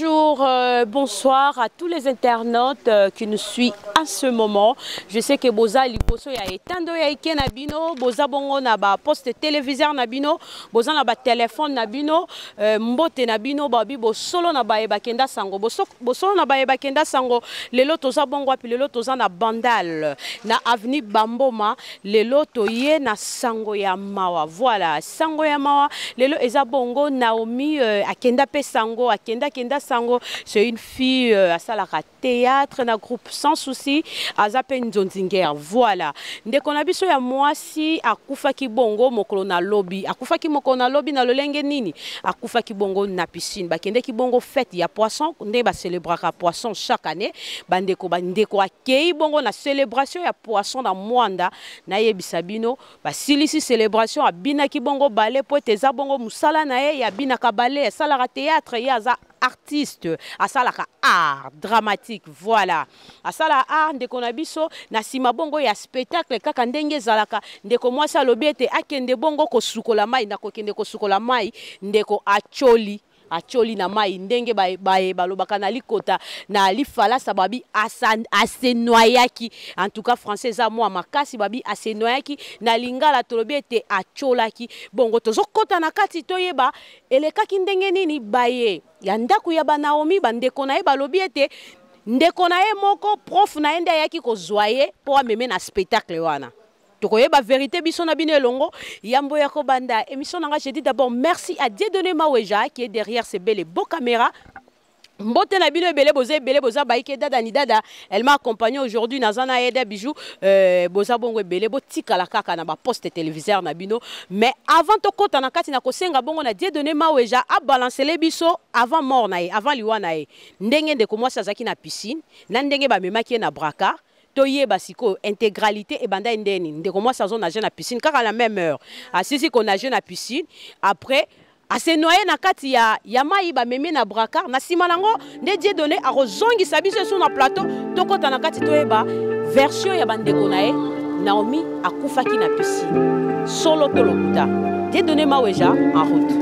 Bonjour, bonsoir à tous les internautes qui nous suivent à ce moment. Je sais que Boza Liposo ya etando ya ike na bino, Boza bongo na ba poste téléviseur na bino, Boza na ba téléphone na bino, mbote na bino babi bo solo na ba ebakenda sango, bo solo na ba ebakenda sango, lelo toza bongo api lelo toza na Bandal, na avenue Bamboma, lelo toye na sango ya mawa. Voilà, sango ya mawa, lelo eza bongo Naomi akenda pe sango, akenda sango, c'est une fille à salaka théâtre na groupe sans souci, azape nzonzinger. Voilà. Ndeko na biso ya mwasi akufaki bongo mokolo na lobby, akufaki mokolo na lobby na lolenge nini, akufaki bongo na piscine, bakende ki bongo fête ya poisson, nde ba célébraka poisson chaque année, bandeko akei bongo na célébration ya poisson na Mwanda, na yebisa bino ba silisi célébration abina ki bongo balé po teza bongo musala na ye ya bina ka balé salaka théâtre ya za artiste, à salaka art dramatique. Voilà, à sala art ndeko na biso na sima bongo ya spectacle kaka ndenge zalaka ndeko mwasi alobi ete akende bongo kosukola mai na kokende kosukola mai ndeko acholi na mai ndenge balobaka na likota na lifalasa babi asenoyaki, en tout cas français za moi makasi babi asenoyaki na lingala tolobi ete acholaki. Bongo tozokota na kati toyeba elekaki ndenge nini baye ya ndaku ya ba Naomi bandeko na ye balobi ete ndeko na ye moko prof na ende yaki kozwa ye po ameme na spectacle wana. Tokoyeba vérité biso na bino elongo yambo ya kobanda émission nanga. Je dis d'abord merci à Dieudonné Maweja qui est derrière ces belles et beaux caméras. Mbote na bino ebele boza baike dada ni dada, elle m'a accompagné aujourd'hui na zana eda bijou boza bongo ebele bo tikala kaka na ba poste téléviseur na bino. Mais avant to kota na kati na kosenga bongo na Dieudonné Maweja a balancer les biso avant mort na ye, avant liwa na ye, ndenge ndeko mwasi azaki na piscine na ndenge ba memaki na braka toye basiko intégralité et banda ndeni ndeko mwasi azo nager na piscine kaka à la même heure asisi ko nager na piscine après ase noyé na kati ya mai ba meme na braka na sima nango nde Dieudonné a rozongi sabiso sur na plateau tokota na kati toyeba version ya bandeko na ye Naomi akufaki na piscine solo tolokuta. Dieudonné Maweja en route.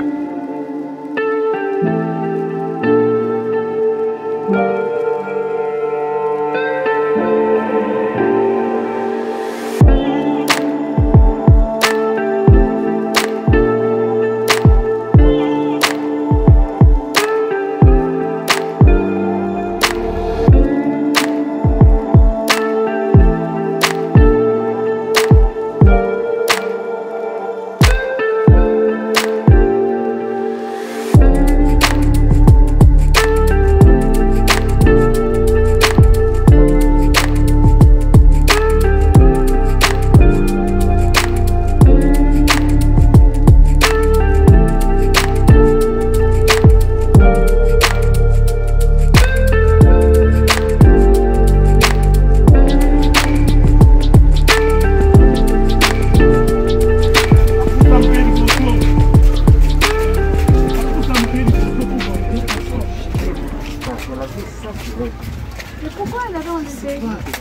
Mais pourquoi elle avait enlevé?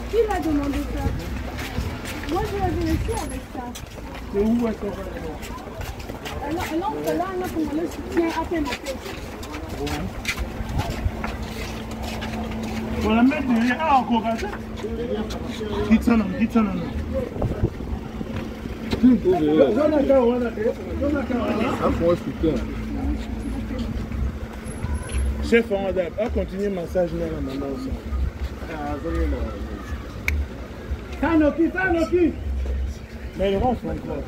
Qui l'a demandé ça? Moi je l'avais laissé avec ça. C'est où encore? Elle entre là, pour le soutien à peine à peine. On la met derrière. Ah, encore à ça? Dites ça non, dites ça non. Chef, on va continuer le massage là, la maman aussi. Sanoki. Mais il rentre encore.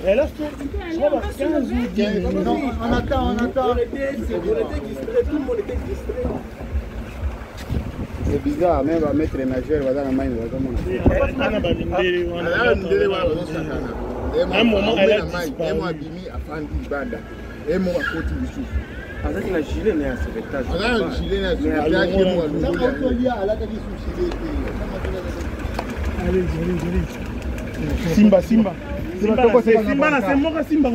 Elle a fait 15 ou 10. Non, on attend. Tout le monde était distrait. C'est bizarre, même va mettre les nageurs, va dans la main, un moment, elle a disparu. Avec la gilet, il y a un spectacle. Allez. Simba. Simba, c'est moi, Simba.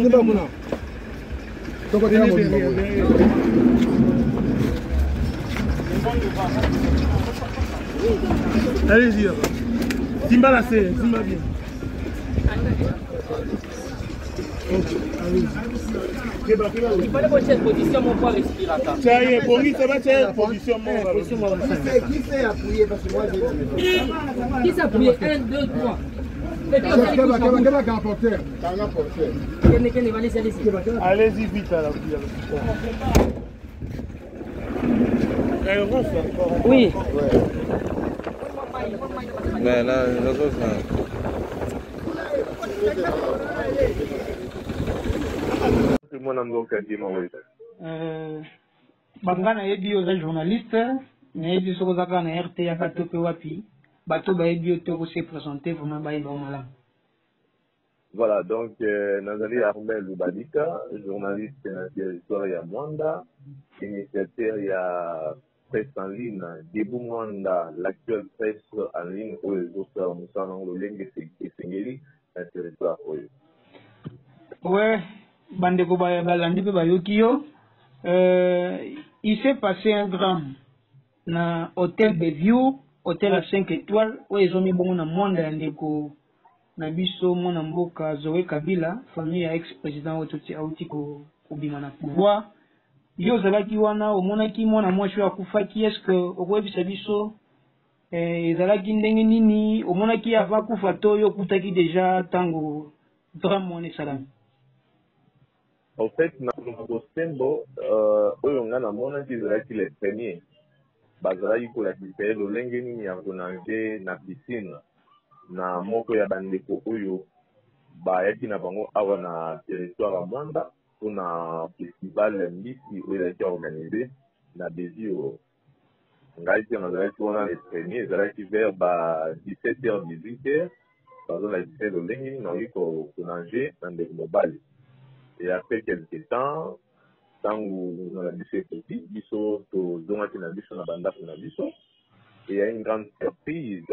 Allez-y, Simba la c'est, Simba bien. Il fallait que cette position, mon poids respiratoire. Ça y est, pour lui, ça va être position mon. Qui fait appuyer parce que moi j'ai. Qui s'est appuyé? 1, 2, 3. Allez-y vite à la Oui. Mais là, les autres, bangana yebi oza journaliste nayebi soko ozaka na RT yaka to pe wapi bato bayebi yo te se présenter vraiment bayeba malamu. Voilà, donc Nazali Armel Lubalika, journaliste na territoire ya Mwanda, initiateur ya presse en ligne Debout Mwanda, l'actuelle presse en ligne pour les autres Moussa Nangolenge et Sengeli na territoire oyo. Ouais, bandeko balandi pe bayoki yo. Il s'est passé un drame na hôtel Bellevue, hôtel à 5 étoiles, où ils ont mis bon na Mwanda ya ndeko na biso mwana mboka Zoé Kabila, famille ya ex-président Ototi Auti ko bima na pouvoir. Yo zalaki wana omonaki mwana mwasi akufaki, est-ce que okoyebisa biso ezalaki ndenge nini omonaki ava kufa to yo kutaki déjà tango drame wana esalami? En fait, na Sembo, oyo nga na monaki ezalaki les premiers bazalaki kolakisa lolenge nini ya konange na piscine na moko ya bandeko oyo bayaki na bango awa na territoire ya Mwanda mpona festival mbisi oyo ezalaki organisé na Bézio. Ngai te nazalaki wana les premiers ezalaki vers ba 17h 18h bazolakisa lolenge nini naoki konange na ndeko mobali. Et après quelques temps, tant que nous avons fait petit, biso to zongaki na biso na bandako na biso, et il y a une grande surprise.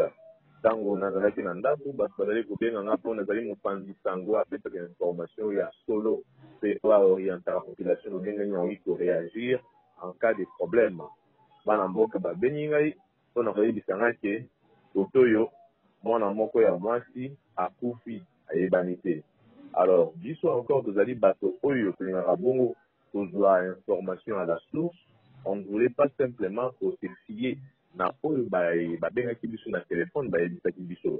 Tant que nous avons fait bandako, parce que nous avons fait un rapport, nous avons fait sango après cette information, il y a solo, c'est pour orienter la population, nous avons envie de réagir en cas de problème. Bana mboka ba beningai, on a fait bisanga ke otoyo, mwana moko ya mwasi akufi ayebanite. Alors, biso encore des ali bateau oyo que bongo pour information à la source, on ne voulait pas simplement se fier na oyo ba benga ki biso na téléphone ba yebisa ki biso.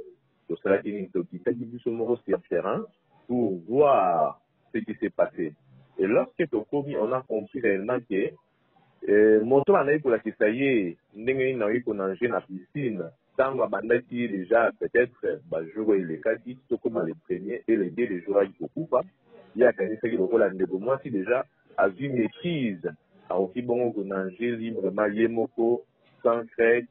To sala ki ni to ki biso moko sur terrain pour voir ce qui s'est passé. Et lorsque to komi on a compris réellement que moto anayi pour la kisaye ndenge na yiko na na piscine. Tant que déjà peut-être jouer les cas qui sont comme les premiers et les deux les joueurs qui occupent, il y a quand même fait que moi si déjà a vu maîtrise à aussi bon qu'on a librement yemoko sans crainte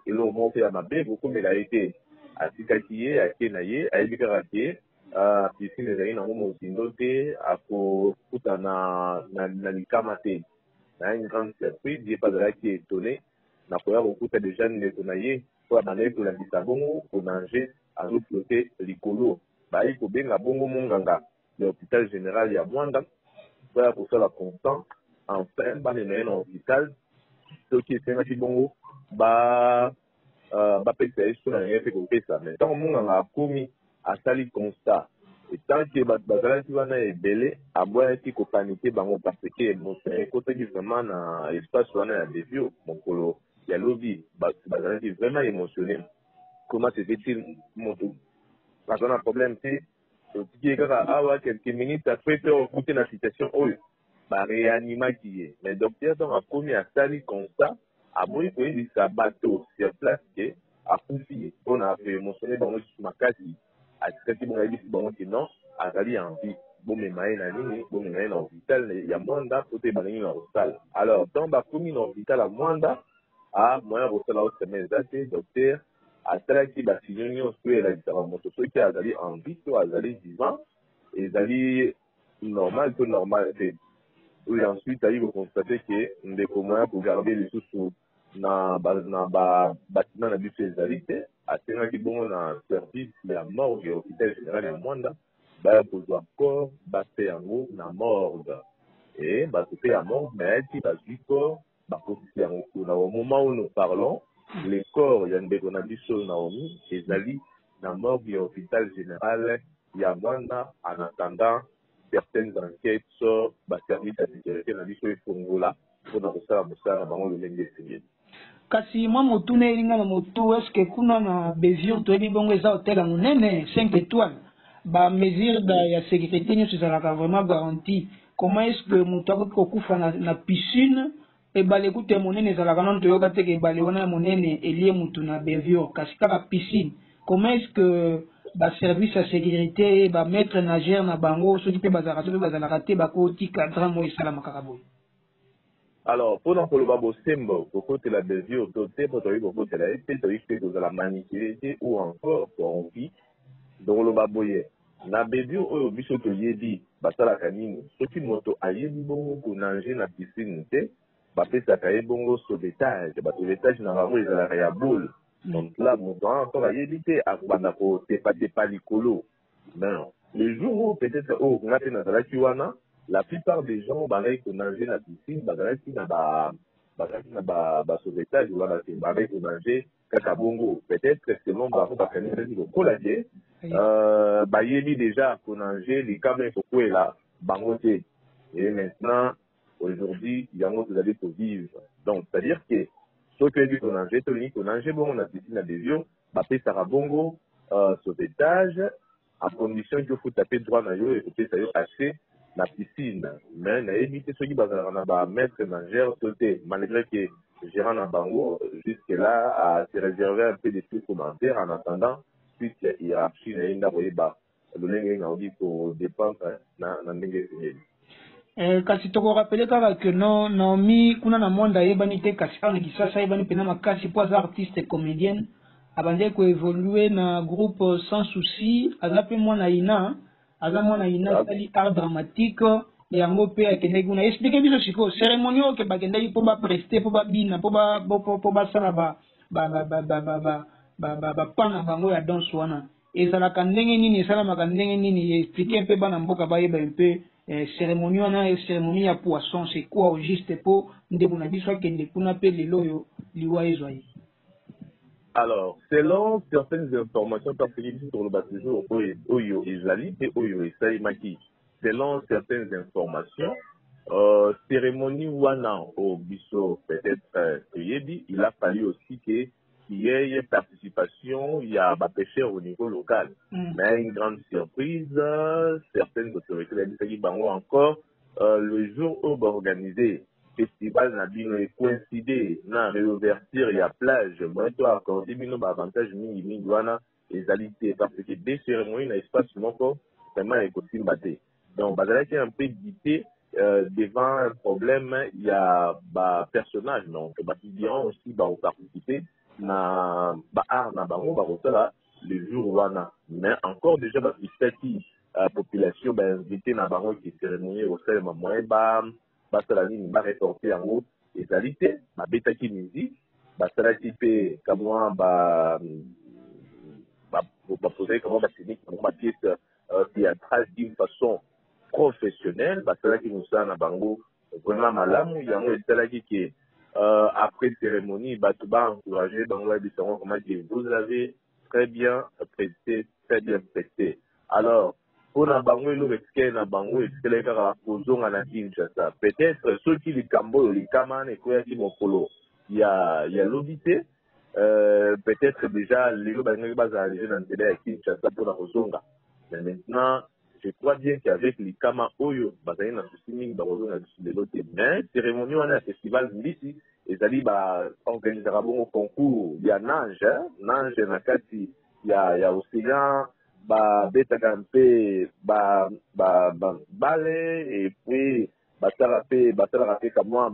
et l'on monte à ma belle beaucoup mais il a été à Tikatiye à Kenaye à Ebikaraké à piscine les aïeux dans mon sindoté à Kouta na Likamate. Na une grande surprise, il n'est pas de là qui est étonné. Na première beaucoup de gens ne connaissent pour la pour la bisabongo pour manger à l'autre côté l'icolo. Bah il faut bien la bongo monganga l'hôpital général ya Mwanda pour faire la constante enfin bah les meilleurs hôpital ce qui est un petit bongo bah péter sur la fait que ça mais tant monganga a commis à sali constat et tant que bazala qui va na ebele à boire qui ko paniquer bango parce que mon côté qui vraiment na espace wana ya dévio mon colo il y a lobby, c'est vraiment émotionné. Comment se fait-il, moto? Parce qu'on a un problème, c'est quelques minutes après, on écouter la situation, réanimation qui est. Mais le docteur a commis à salir comme ça, à bout de sa bateau sur place, à confier. On a fait émotionner dans notre makati, à ce qui m'a dit, bon, non, à salir en vie. Bon, mais bon, mais dans l'hôpital, il y a Mwanda, côté dans l'hôpital. Alors, dans la commune hôpital à Mwanda, à moyen de faire la semaine docteur à tel qui va signer un peu la différence ceux qui a allé en vie ou à aller vivant et d'aller normal tout normal c'est oui ensuite il faut constater que des moyens pour garder les sous na bâtiment na but des alités à tel qui bon na service la mort du hôpital général de Mwanda bah pour voir corps bah c'est en haut na mort et bah c'est à mort mais qui va du corps au moment où nous parlons, les corps, il y a une bégonabiso Naomi, et Zali, dans mort du hôpital général, il y a Mwana, en attendant certaines enquêtes sur le service de sécurité, dans l'issue de Fongola, pour nous faire dans le lingue civil. Kasi moi motune elinga na motu est-ce que kuna na mesure to bongo eza hôtel à monene 5 étoiles ba mesure ya sécurité nyonso ezalaka vraiment garantie. Comment est-ce que moto akokufa na piscine et bale kute monene ezalaka nano toyoka te ke bale wana monene elie mutu na bevio kasi kaka piscine. Comment est-ce que ba service à sécurité ba maître nageur na bango soki pe bazalaka te bakoti cadre mo esala makakaboy? Alors, pour le babo sembo, pour côté la bevio, pour côté la SP, pour la manipuler ou encore corrompu, donc le baboye. Na bevio au biso to yebi, basala kanini, soki moto ayebi bongo ko nanger na piscine te, ba pesa kaye bongo sauvetage, ba sauvetage na bango ezala ya boule. Donc là, moto encore ayebi te akbanda ko tepa likolo. Mais le jour où peut-être au ngate na zala kiwana, la plupart des gens balaye ko nager na piscine, balaye na ba sauvetage wala te balaye ko nager kaka bongo. Peut-être que selon bango ba kanini ko kolaje. Bayebi déjà ko nager les câbles faut quoi là bangoté et maintenant aujourd'hui il y a un autre d'aller pour vivre. Donc c'est à dire que ce que dit ko nager bon on a piscine à des yeux ba pe sara bongo sauvetage à condition que faut taper droit na yo et que ça yo passer la piscine mais na éviter ceux qui bazana ba maître nageur sauter malgré que gérant na bango jusque là à se réserver un peu de petits commentaires en attendant hiérarchie na inda boyeba lolenge ngaudi ko dépendre na ndenge fini. Kasi toko rappeler kaka que non Naomi kuna na monde yebani te kasi ana kisasa yebani pena makasi pour les artistes comédienne abande ko évoluer na groupe sans souci azape mwana ina sali art dramatique yango pe akende kuna expliquer biso siko cérémonie que bakendaki po ba prester po ba bina po ba sala ba pana bango ya danse wana ezalaka ndenge nini esalamaka ndenge nini expliquer mpe bana mboka bayeba mpe cérémonie wana cérémonie ya poisson c'est quoi au juste po ndeko na biso akende kuna mpe lelo oyo liwa ezwa ye. Alors, selon certaines informations, parce qu'il dit sur le bas toujours Oyo Ezali et Oyo Esaimaki, selon certaines informations, cérémonie wana au biso peut-être il a fallu aussi que il y ait une participation, il y a des pêcheurs au niveau local. Mais une grande surprise, certaines autorités de l'Ibango encore, le jour où on va organiser le festival Nabino est coïncidé dans la réouverture, il y a plage. Moi, je dois accorder un avantage les alités parce que des cérémonies, il y a espace vraiment écosystème batté. Donc, il y a un peu guidé devant un problème, il y a des personnages, donc, qui diront aussi participer. Na art na bango ba le jour wana mais encore déjà ba qui population ba invité na bango qui cérémonie au sein ma moyen ba sala nini ba rétorter en haut et qualité ba beta qui musique ba sala type comme moi ba poser comment ba technique comment ba pièce théâtrale d'une façon professionnelle ba sala qui nous ça na bango vraiment malamu il y a un sala qui après cérémonie, Batouba encouragé dans le comment dire, vous avez très bien prêté, très bien prêté. Alors, pour la bango, le rescue na bango, est-ce que les gars posons à la Kinshasa? Peut-être ceux qui les cambo, les caman et quoi qui mokolo, il y a l'audité, peut-être déjà les gens qui sont arrivés dans le à Kinshasa pour la Rosonga. Mais maintenant, je crois bien qu'avec les Kama Oyo, Bazaï n'a souci, mais cérémonie, on a un festival ici, et ça dit, organisera un concours, il y a Nange, Nakati, il y a Océan, Beta Campé, Ballet, et puis, Batala comme moi,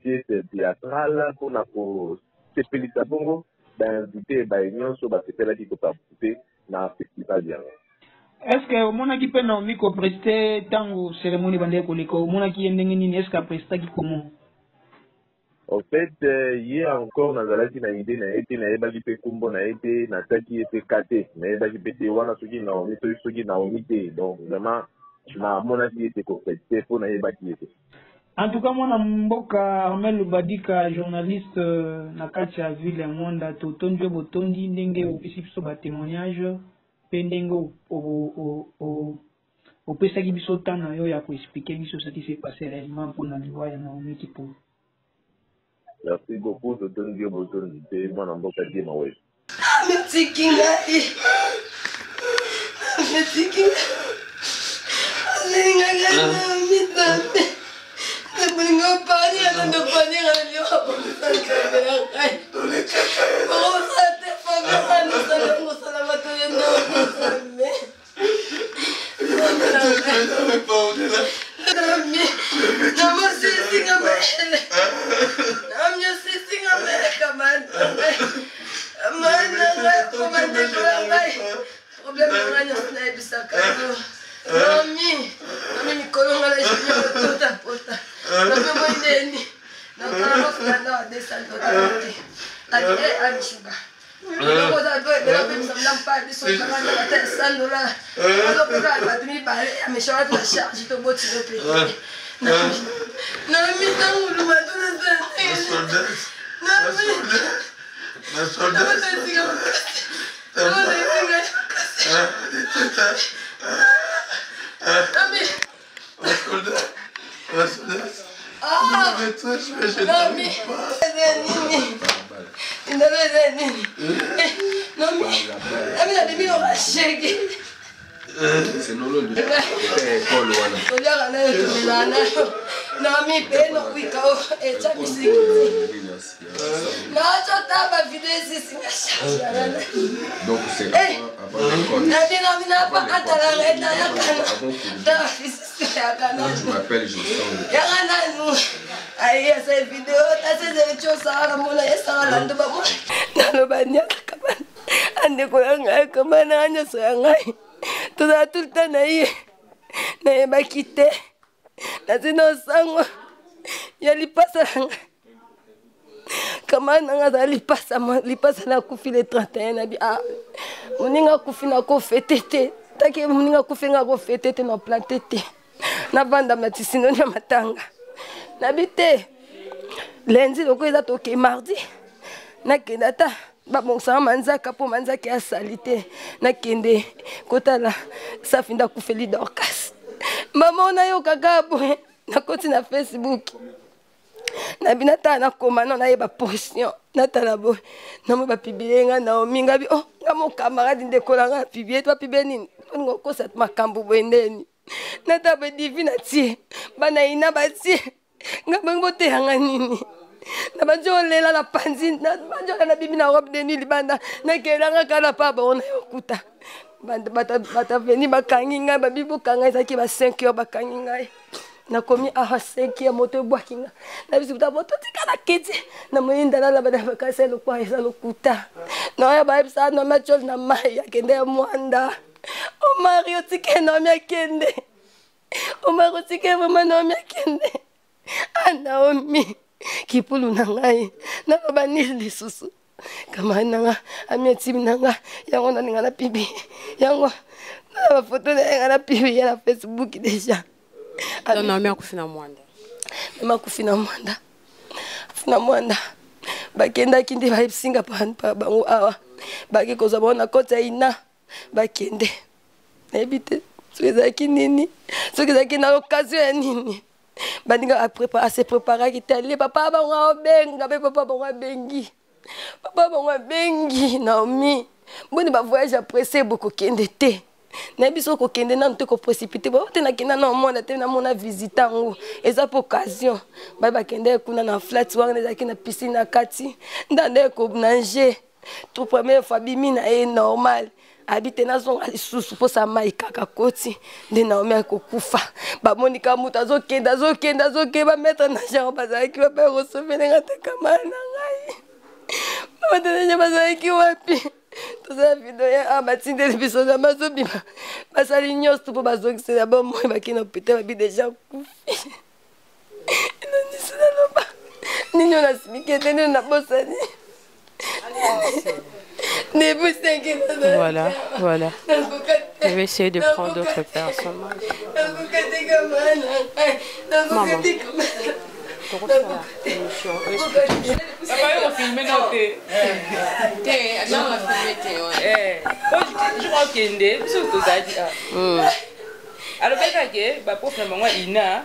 pièce théâtrale, qu'on a pour Sepelita Bongo, invité, Union, sur Sepelita qui peut participer dans le festival. Est-ce que au monde qui peut Naomi ko prester tango cérémonie bande ko liko au monde qui ndenge nini est-ce que presta qui comment? En fait hier encore dans la na idée na été na eba qui peut kumbo na été na taki était katé na eba qui peut wana soki Naomi te donc vraiment na mona qui était ko prester pour na eba qui était. En tout cas, moi, Mboka Armel Lubadika, journaliste na kati ya ville ya Mwanda, totondi botondi ndenge opesi biso ba témoignage pe ndenge opesaki biso tana yo ya koexpliquer biso ce qui s'est passé réellement pour na liwa ya Naomi Kipo. Merci beaucoup, totondi botondi pe mwana Mboka Diema wewe. Merci Kingai. Merci Kingai. Lipasa na kufi le 31 na bi muninga kufi na ko fetete take muninga kufi nga ko fetete na plantete na banda matisino na matanga na bite lundi loko eza toke mardi na kendata ba bonsa manzaka po manzaka ya salite na kende kotala safinda kufeli dorcas mama na yo kagabo na koti na Facebook na binata na koma na yeba position na talabo na mo ba pibilenga na ominga bi oh ngamo camarade ndekola nga pibie to pibie nini ngoko sat makambu bwendeni na tabe divina tie bana ina batie ngabo te hanga nini na bajolela la panzi na bajolela na bibi na robe de nuit libanda na kelanga kana pa ba ona yokuta bata veni bakanginga babibo kanga ezaki ba 5 heures bakanginga na komi a 5 ya moto bwakinga na bisu ta moto tikala kiti na muinda la bada bakase lo kwa isa lokuta na ya ba ibsa no machol na mai ya kende Mwanda o Mario tike na mi kende o Mario tike mama na mi kende Naomi kipulu na ngai na baba ni lisusu kama nanga amieti nanga yango na ninga na pibi yango na foto na pibi ya Facebook deja. Naomi akufina Mwanda. Mama kufina Mwanda. Funa Mwanda. Bakenda kinde baipsinga pa bango awa. Baki koza bona kota ina. Bakende. Ebite soki nini? Soki zaki na occasion ya nini? Bandinga a se préparer kitali papa bango benga be papa bango bengi. Papa bango bengi Naomi. Boni ba voyage pressé beaucoup kende te. Na biso ko kende na nte ko précipiter ba te na kina na mona te na mona visiter ngo eza pour occasion ba kende kuna na flat wanga na kina piscine na kati ndande ko nanger tout première fois bimina est normal habite na zonga lisusu po sa mai kaka koti de Naomi ko kufa ba monika muta zo kenda ba mettre na genre bazaki ba pe recevoir ngata kama na ngai ba tene bazaki wapi. Tout ça vidéo ya batinde biso na mazobima basali nyos tu po bazokise na bon moi bakina pété ba bi déjà kufi nani sala loba nini na simikete nini na bosani ne vous inquiétez voilà Je vais essayer de prendre d'autres personnes. Maman. Alors que ba prof na mangwa ina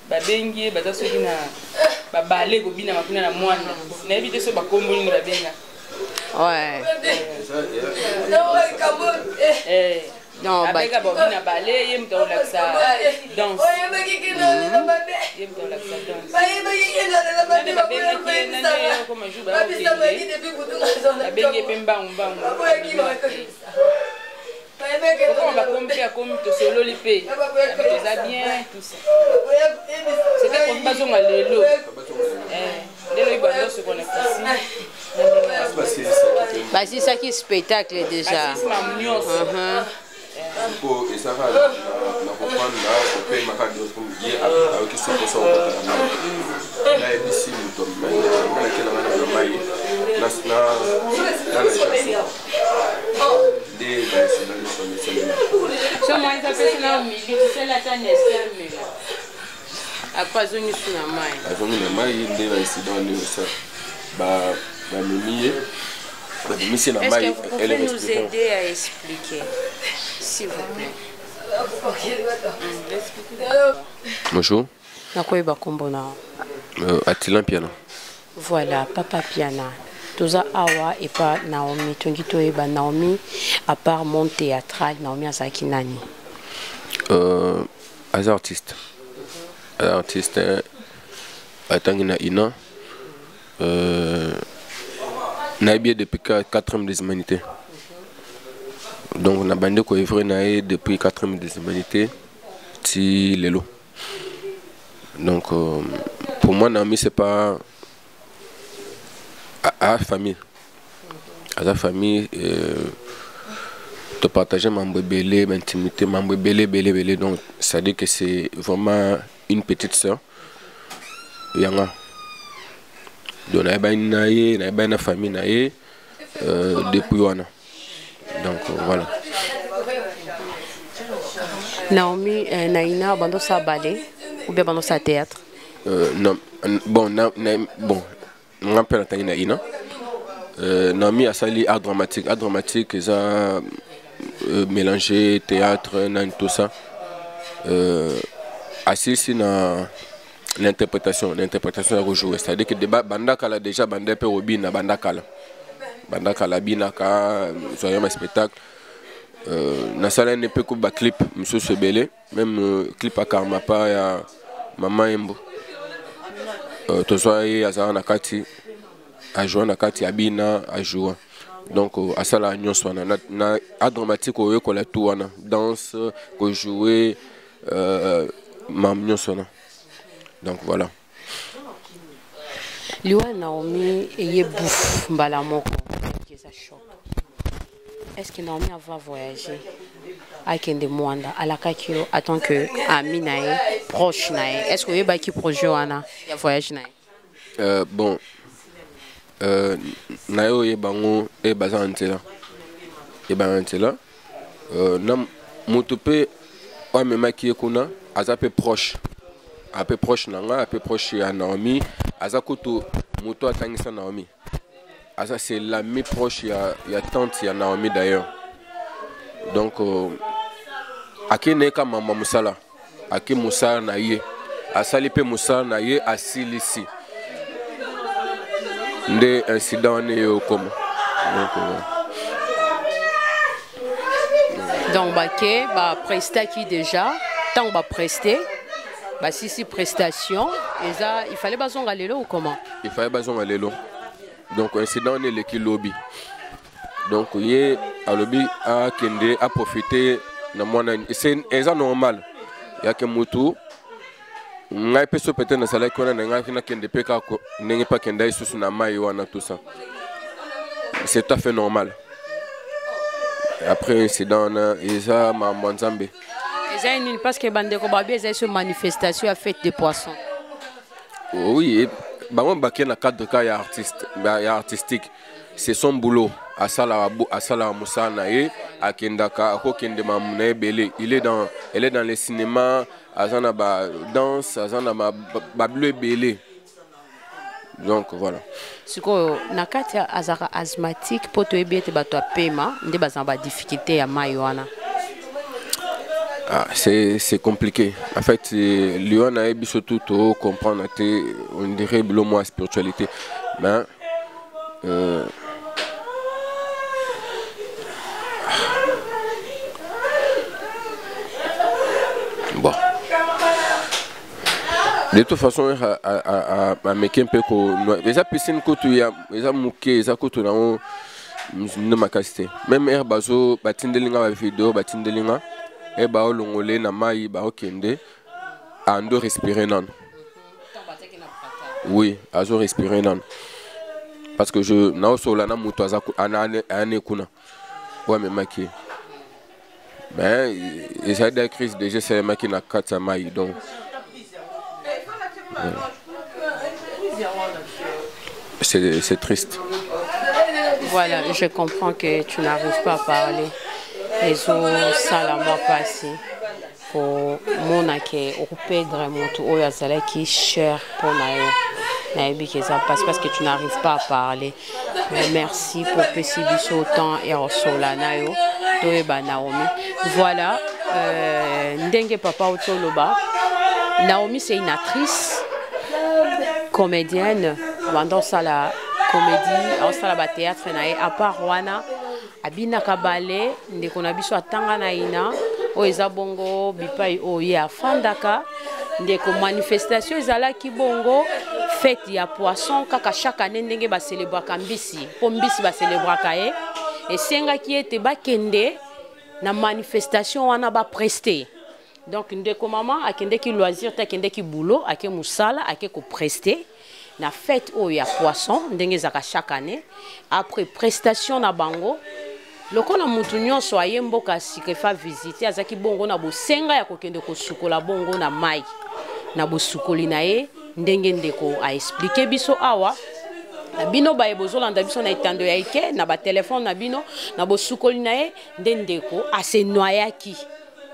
ba bengi ba za soki na ba balé go bina makuna na mwana na ebite so ba komboli ba benga ouais non ba ka ba bina balé yem to la sa danse yem to la sa danse ba bengi na ne ko ma juba ba bengi pemba umba pourquoi on va comme te solo les pays ça bien tout ça c'était comme pas on a l'élo ce qu'on a ici bah c'est ça qui est spectacle déjà et ça va la comprendre là on peut marquer d'autres comme hier avec ce que ça on là ici nous tombe mais là so moi ça fait là au milieu c'est la tane mais à quoi zone sur la main la zone la main il est incident de ça bah mimi c'est la main est-ce que vous pouvez nous aider à expliquer s'il vous plaît bonjour nakoyeba kombo na Atilan Piana voilà papa Piana Toza awa et pas Naomi tongito eba Naomi à part mon théâtral Naomi azaki nani as artiste atangina ina na bien depuis 4e des humanités donc on a bandé ko œuvre na depuis 4e des humanités ti lelo donc pour moi Naomi c'est pas à la famille. À la famille, de partager ma bébé, ma intimité, ma bébé. Donc, ça dit que c'est vraiment une petite soeur. Yanga. Donc, on a une famille depuis Wana. Donc, voilà. Naomi, Naina, bando sa ballet ou bien bando sa théâtre? Non, bon. On appelle la Ina. Naomi a sali art dramatique. Art dramatique, ils ont mélangé théâtre, tout ça. Assis dans l'interprétation. L'interprétation est rejouée. C'est-à-dire que Bandakala déjà, Bandepé Robina, Bandakala. Bandakala, Binaka, soyons un spectacle. Dans la ne peut que clip, monsieur Sebele, même clip à Karmapa, il y a Maman Embo. Tozoaye azana nakati a jouer nakati abina a jouer donc à ça la nyonso na dramatique ko ko la tout wana danse ko jouer mam nyonso na donc voilà liwa Naomi eye bouf mbala moko que ça choque. Est-ce que Naomi va voyager à Kende Mwanda à la Kakio en tant que ami nae proche nae? Est-ce que vous avez qui projet wana ya voyage nae? Bon nayo ye bango e bazantela na mutupe wa mema ki kuna azape proche nanga ape proche ya Naomi azakutu muto atangisa Naomi. Ça c'est l'ami proche, il y a tante, il y a Naomi d'ailleurs. Donc, Aki neka mama musala, Aki musala na ye, Asalipe musala na ye, Asilisi. Nde incident ne comme. Donc, baké, ba presta qui déjà, tant ba presté, ba si prestation, et ça, il fallait bazon galelo ou comment? Il fallait bazon galelo. Donc, incident n'est le lobby. Donc, il y a lobby à Kende à profiter. C'est normal. Il y a que Moutou. On a peut-être dans salaire qu'on a Kende Peka, n'est pas Kende sous na maïwana tout ça. C'est tout à fait normal. Après incident, il y a Manzambe. Parce que Bandeko Babi, il y a une manifestation à fête des poissons. Oui. Bah moi, dans le cadre de cas artistique, c'est son boulot. asala musala na ye akendaka akokende mamu na ye belé. Elle est dans les cinémas, azana ba danse, azana ba bleu belé. Donc voilà. Siko nakati azaka asthmatique poto ebete bato apema nde bazana ba difficulté ya mayoana. Ah, c'est compliqué. En fait, Lyon a eu surtout tout comprendre, on dirait le mot spiritualité. Mais bon. De toute façon, à Mekin Peko, les piscines côté, les amouqués, les côté là, ne m'a casté. Même air bazo, batindelinga va vidéo, batindelinga. Et bah l'ongolais na mai bah okende ando respirer non. Oui, azo respirer non. Parce que je na sola na muto aza ane kuna. Ouais mais maki. Mais il y a des crises déjà c'est maki na kata mai donc. C'est triste. Voilà, je comprends que tu n'arrives pas à parler. Les autres salamwa passé pour monake au perdre mon tout au yazala qui cher pour nayo naebi que ça passe parce que tu n'arrives pas à parler. Mais merci pour péciviser autant et au solanayo toeba Naomi. Voilà ndenge papa otoloba. Naomi c'est une actrice comédienne pendant ça la comédie au sala théâtre nae à part wana abina kabale ndeko na biso atanga na ina o eza bongo bipai o ya fandaka ndeko manifestation ezala ki bongo fête ya poisson kaka chaque année ndenge ba célébrer kambisi po mbisi ba célébrer kae et senga ki ete bakende na manifestation wana ba prester. Donc ndeko maman akende ki loisir ta kende ki boulot ake musala ake ko prester na fête o ya poisson ndenge zaka chaque année après prestation na bango. Lokola mutu nyonso ayemboka sikefa visiter azaki bongo na bosenga ya kokende ko sukola bongo na mai na bosukoli na ye ndenge ndeko a expliquer biso awa na bino ba ebozolanda biso na itando ya ike na ba téléphone na bino na bosukoli na ye ndeko ase noyaki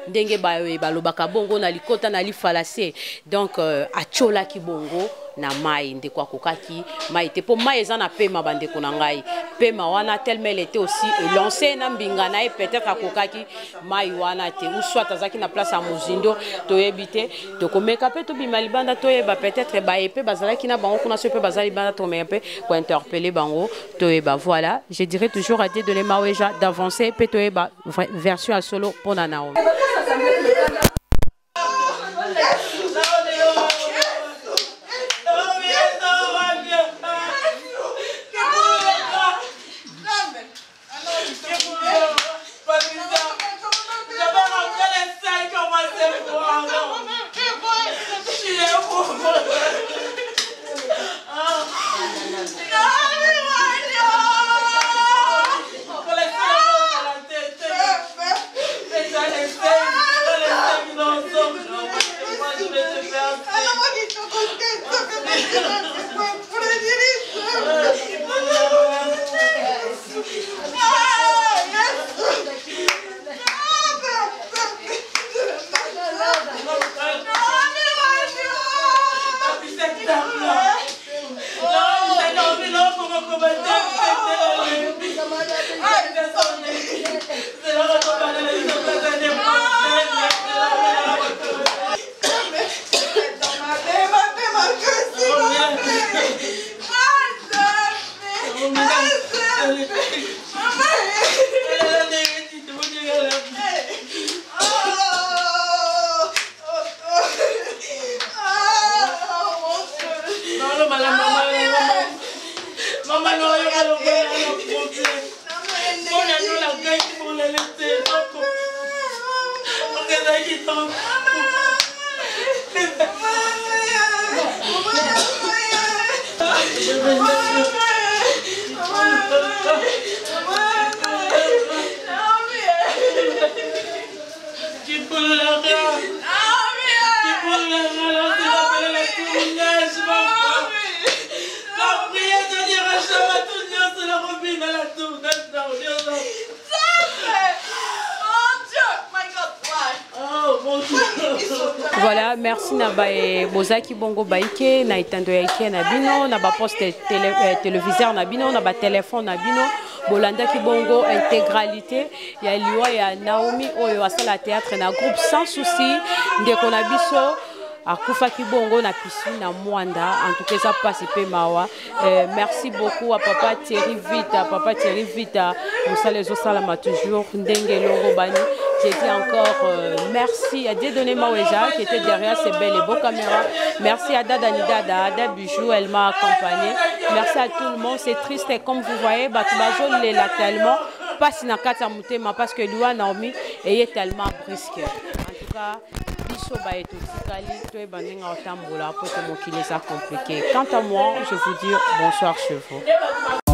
ndenge ba lobaka bongo na likota na lifalase donc achola ki bongo na mai ndeko akokaki mai te po mai eza na pema bandeko na ngai pema wana tellement elle était aussi lancé na mbinga na e peut-être akokaki mai wana te ou soit azaki na place à Mozindo to ebité to komeka pe to bima libanda to eba peut-être ba epé bazalaki na bango kuna so pe bazali banda to meka ko interpeller bango to eba voilà je dirais toujours à Dieu de l'emaweja d'avancer pe to eba version à solo pour Naomi. La prière de dire à Shabbat, tout le monde se la revient à la tour. Voilà, merci Nabae Bozaki Bongo Baike, na itando yaike na bino, na ba poste téléviseur na bino, na ba téléphone na bino, Bolanda ki Bongo intégralité, ya liwa ya Naomi oyo asala théâtre na groupe sans souci, ndeko na biso akufa ki Bongo na piscine na Mwanda, en tout cas ça passe pe mawa. Merci beaucoup à papa Thierry Vita, Moussa les Osalama toujours ndenge longo bani. J'ai dit encore merci à Dieudonné Maweja qui était derrière ces belles et beaux caméras. Merci à Dada Nidada, Ada Bijou, elle m'a accompagné. Merci à tout le monde. C'est triste et comme vous voyez, Batubazo l'est là tellement. Pas si nakata mutema parce que Lua Naomi est tellement brisque. En tout cas, Biso ba et tout Tikali, toi et Baninga Otambola pour que mon kiné ça compliqué. Quant à moi, je vous dis bonsoir chez vous.